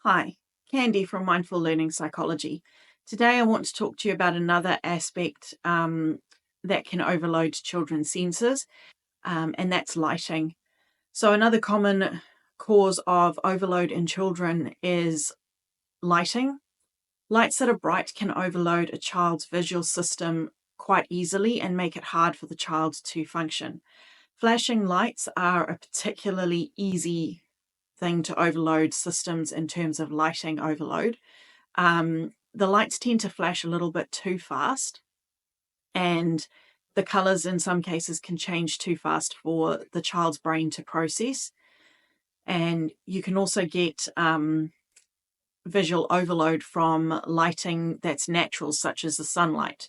Hi, Candy from Mindful Learning Psychology. Today I want to talk to you about another aspect that can overload children's senses, and that's lighting. So another common cause of overload in children is lighting. Lights that are bright can overload a child's visual system quite easily and make it hard for the child to function. Flashing lights are a particularly easy thing to overload systems in terms of lighting overload. The lights tend to flash a little bit too fast, and the colors in some cases can change too fast for the child's brain to process. And you can also get visual overload from lighting that's natural, such as the sunlight.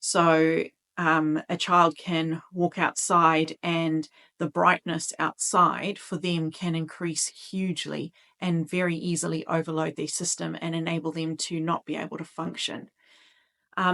So a child can walk outside and the brightness outside for them can increase hugely and very easily overload their system and enable them to not be able to function.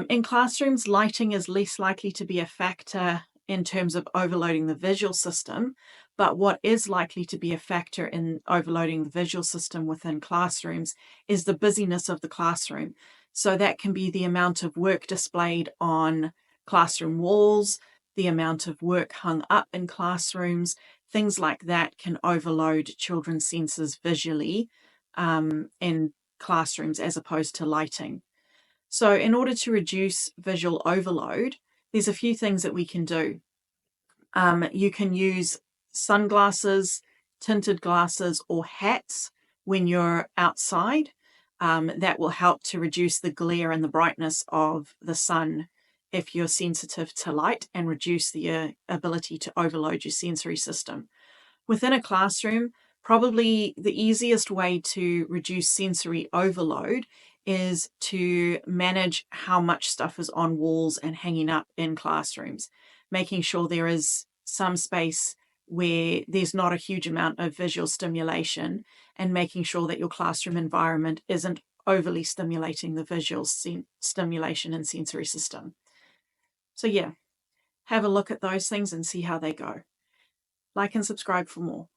In classrooms, lighting is less likely to be a factor in terms of overloading the visual system, but what is likely to be a factor in overloading the visual system within classrooms is the busyness of the classroom. So that can be the amount of work displayed on classroom walls, the amount of work hung up in classrooms, things like that can overload children's senses visually in classrooms as opposed to lighting. So in order to reduce visual overload, there's a few things that we can do. You can use sunglasses, tinted glasses, or hats when you're outside. That will help to reduce the glare and the brightness of the sun if you're sensitive to light and reduce the ability to overload your sensory system. Within a classroom, probably the easiest way to reduce sensory overload is to manage how much stuff is on walls and hanging up in classrooms, making sure there is some space where there's not a huge amount of visual stimulation, and making sure that your classroom environment isn't overly stimulating the visual stimulation and sensory system. So yeah, have a look at those things and see how they go. Like and subscribe for more.